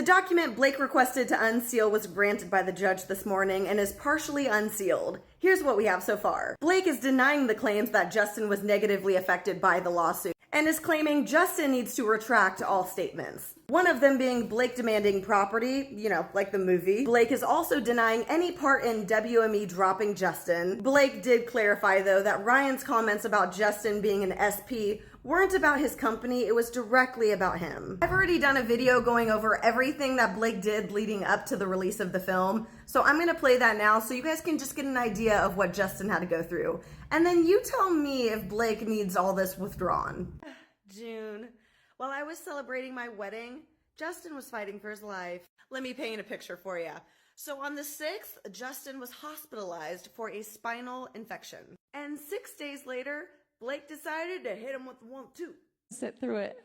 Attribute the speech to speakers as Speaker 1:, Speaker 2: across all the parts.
Speaker 1: The document Blake requested to unseal was granted by the judge this morning and is partially unsealed. Here's what we have so far. Blake is denying the claims that Justin was negatively affected by the lawsuit and is claiming Justin needs to retract all statements. One of them being Blake demanding property, like the movie. Blake is also denying any part in WME dropping Justin. Blake did clarify, though, that Ryan's comments about Justin being an SP weren't about his company, it was directly about him. I've already done a video going over everything that Blake did leading up to the release of the film, so I'm gonna play that now so you guys can just get an idea of what Justin had to go through. And then you tell me if Blake needs all this withdrawn. June. While I was celebrating my wedding, Justin was fighting for his life. Let me paint a picture for you. So on the 6th, Justin was hospitalized for a spinal infection. And 6 days later, Blake decided to hit him with 1-2.
Speaker 2: Sit through it.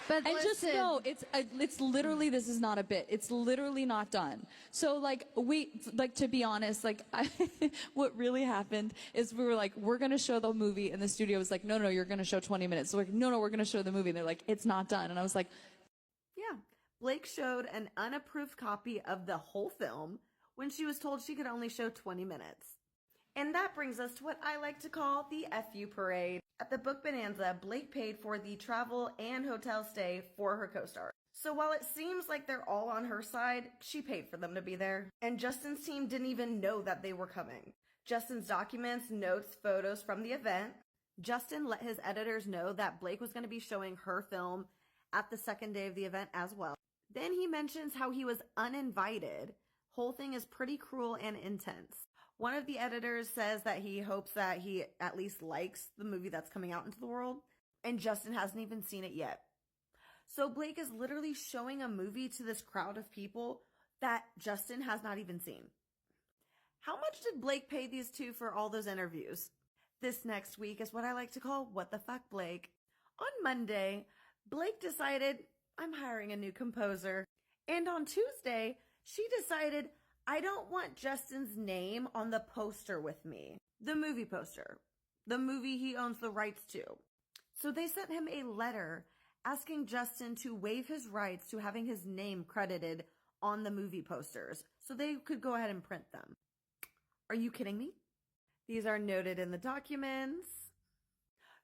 Speaker 3: But
Speaker 2: And
Speaker 3: listen,
Speaker 2: just know, it's literally, this is not a bit. It's literally not done. So to be honest, what really happened is we were like, we're going to show the movie, and the studio was like, no, you're going to show 20 minutes. So we're like, no, we're going to show the movie. And they're like, it's not done. And I was like,
Speaker 1: yeah. Blake showed an unapproved copy of the whole film when she was told she could only show 20 minutes. And that brings us to what I like to call the FU parade. At the Book Bonanza, Blake paid for the travel and hotel stay for her co-star. So while it seems like they're all on her side, she paid for them to be there. And Justin's team didn't even know that they were coming. Justin's documents, notes, photos from the event. Justin let his editors know that Blake was going to be showing her film at the second day of the event as well. Then he mentions how he was uninvited. Whole thing is pretty cruel and intense. One of the editors says that he hopes that he at least likes the movie that's coming out into the world, and Justin hasn't even seen it yet. So Blake is literally showing a movie to this crowd of people that Justin has not even seen. How much did Blake pay these two for all those interviews? This next week is what I like to call What the Fuck Blake. On Monday, Blake decided, I'm hiring a new composer. And on Tuesday, she decided, I don't want Justin's name on the poster with me. The movie poster. The movie he owns the rights to. So they sent him a letter asking Justin to waive his rights to having his name credited on the movie posters so they could go ahead and print them. Are you kidding me? These are noted in the documents.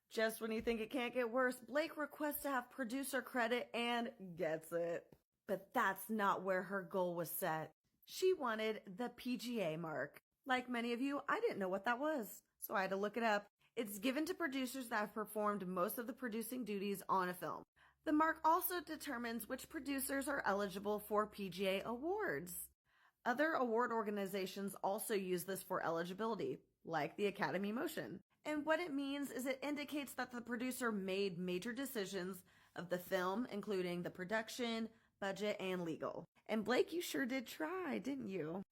Speaker 1: Just when you think it can't get worse, Blake requests to have producer credit and gets it. But that's not where her goal was set. She wanted the PGA mark. Like many of you, I didn't know what that was, so I had to look it up. It's given to producers that have performed most of the producing duties on a film. The mark also determines which producers are eligible for PGA awards. Other award organizations also use this for eligibility, like the Academy Motion. And what it means is it indicates that the producer made major decisions of the film, including the production, budget, and legal. And Blake, you sure did try, didn't you?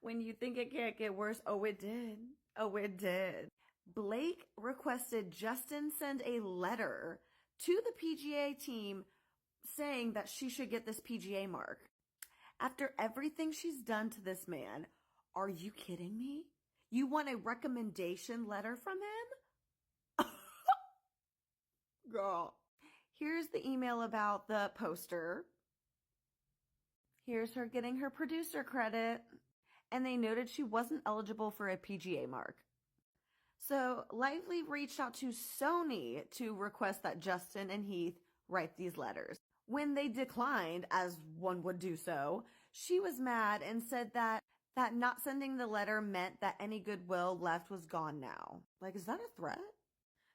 Speaker 1: When you think it can't get worse, oh, it did. Oh, it did. Blake requested Justin send a letter to the PGA team saying that she should get this PGA mark. After everything she's done to this man, are you kidding me? You want a recommendation letter from him? Girl. Here's the email about the poster. Here's her getting her producer credit. And they noted she wasn't eligible for a PGA mark. So Lively reached out to Sony to request that Justin and Heath write these letters. When they declined, as one would do so, she was mad and said that not sending the letter meant that any goodwill left was gone now. Like, is that a threat?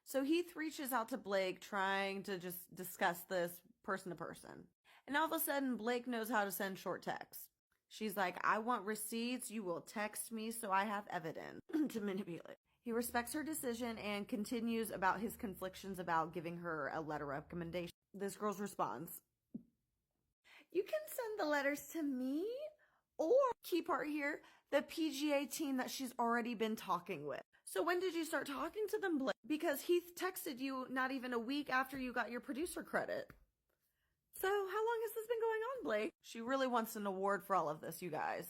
Speaker 1: So Heath reaches out to Blake trying to just discuss this person to person. And all of a sudden, Blake knows how to send short texts. She's like, I want receipts. You will text me so I have evidence to manipulate. He respects her decision and continues about his conflictions about giving her a letter of recommendation. This girl responds, you can send the letters to me, or key part here, the PGA team that she's already been talking with. So when did you start talking to them, Blake? Because Heath texted you not even a week after you got your producer credit. So how long has this been going on, Blake? She really wants an award for all of this, you guys.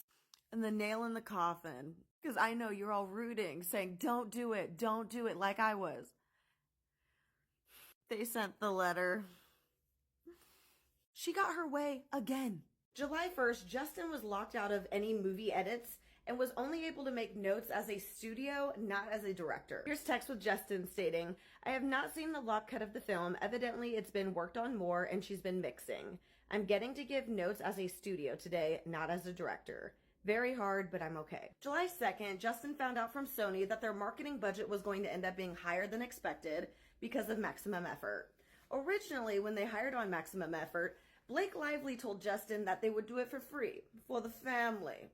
Speaker 1: And the nail in the coffin, because I know you're all rooting, saying, don't do it, like I was. They sent the letter. She got her way again. July 1st, Justin was locked out of any movie edits and was only able to make notes as a studio, not as a director. Here's text with Justin stating, "I have not seen the lock cut of the film. Evidently, it's been worked on more and she's been mixing. I'm getting to give notes as a studio today, not as a director. Very hard, but I'm okay." July 2nd, Justin found out from Sony that their marketing budget was going to end up being higher than expected because of Maximum Effort. Originally, when they hired on Maximum Effort, Blake Lively told Justin that they would do it for free, for the family.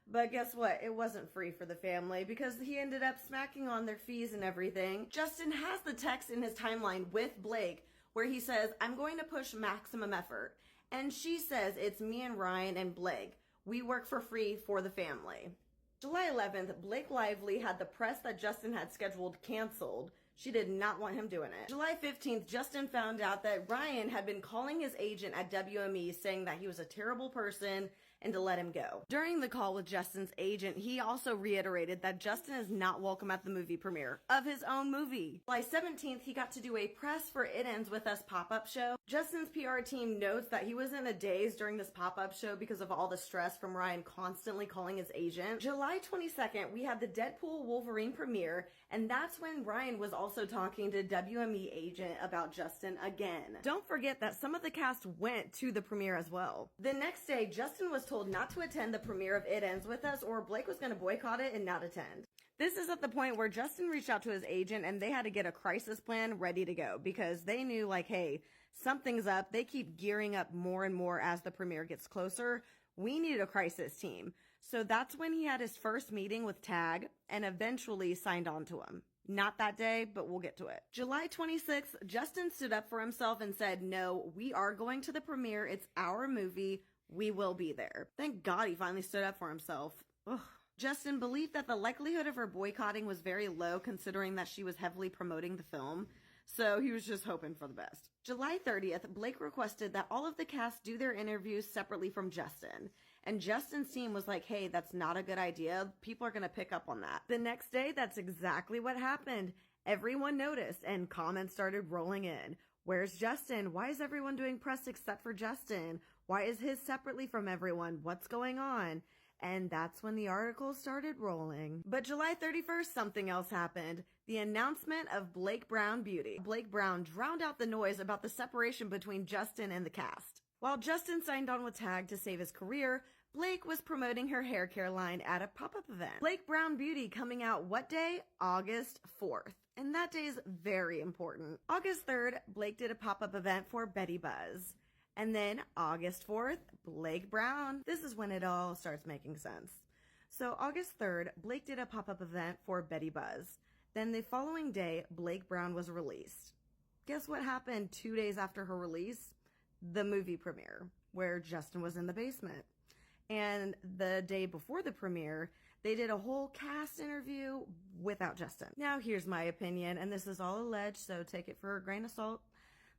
Speaker 1: But guess what? It wasn't free for the family because he ended up smacking on their fees and everything. Justin has the text in his timeline with Blake where he says, "I'm going to push Maximum Effort." And she says, "It's me and Ryan and Blake. We work for free for the family." July 11th, Blake Lively had the press that Justin had scheduled canceled. She did not want him doing it. July 15th, Justin found out that Ryan had been calling his agent at WME saying that he was a terrible person and to let him go. During the call with Justin's agent, he also reiterated that Justin is not welcome at the movie premiere of his own movie. July 17th, he got to do a press for It Ends With Us pop-up show. Justin's PR team notes that he was in a daze during this pop-up show because of all the stress from Ryan constantly calling his agent. July 22nd, we had the Deadpool Wolverine premiere, and that's when Ryan was also talking to WME agent about Justin again. Don't forget that some of the cast went to the premiere as well. The next day, Justin was told not to attend the premiere of It Ends With Us or Blake was going to boycott it and not attend. This is at the point where Justin reached out to his agent and they had to get a crisis plan ready to go because they knew like, hey, something's up. They keep gearing up more and more as the premiere gets closer. We need a crisis team. So that's when he had his first meeting with TAG and eventually signed on to him. Not that day, but we'll get to it. July 26th, Justin stood up for himself and said, "No, we are going to the premiere. It's our movie. We will be there." Thank God he finally stood up for himself. Ugh. Justin believed that the likelihood of her boycotting was very low considering that she was heavily promoting the film, so he was just hoping for the best. July 30th, Blake requested that all of the cast do their interviews separately from Justin, and Justin's team was like, "Hey, that's not a good idea. People are going to pick up on that." The next day, that's exactly what happened. Everyone noticed, and comments started rolling in. "Where's Justin? Why is everyone doing press except for Justin? Why is his separately from everyone? What's going on?" And that's when the articles started rolling. But July 31st, something else happened. The announcement of Blake Brown Beauty. Blake Brown drowned out the noise about the separation between Justin and the cast. While Justin signed on with TAG to save his career, Blake was promoting her hair care line at a pop-up event. Blake Brown Beauty coming out what day? August 4th. And that day is very important. August 3rd, Blake did a pop-up event for Betty Buzz. And then August 4th, Blake Brown. This is when it all starts making sense. So August 3rd, Blake did a pop-up event for Betty Buzz. Then the following day, Blake Brown was released. Guess what happened 2 days after her release? The movie premiere, where Justin was in the basement. And the day before the premiere, they did a whole cast interview without Justin. Now here's my opinion, and this is all alleged, so take it for a grain of salt.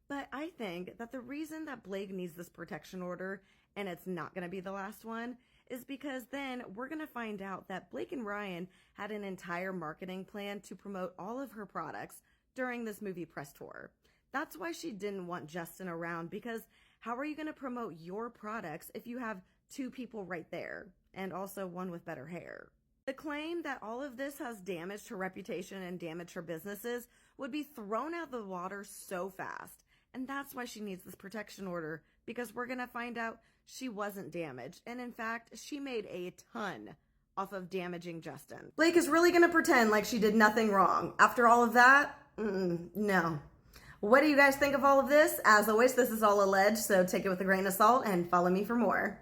Speaker 1: But I think that the reason that Blake needs this protection order, and it's not going to be the last one, is because then we're going to find out that Blake and Ryan had an entire marketing plan to promote all of her products during this movie press tour. That's why she didn't want Justin around, because how are you going to promote your products if you have two people right there, and also one with better hair? The claim that all of this has damaged her reputation and damaged her businesses would be thrown out of the water so fast. And that's why she needs this protection order, because we're going to find out she wasn't damaged. And in fact, she made a ton off of damaging Justin. Blake is really going to pretend like she did nothing wrong. After all of that, no. What do you guys think of all of this? As always, this is all alleged, so take it with a grain of salt and follow me for more.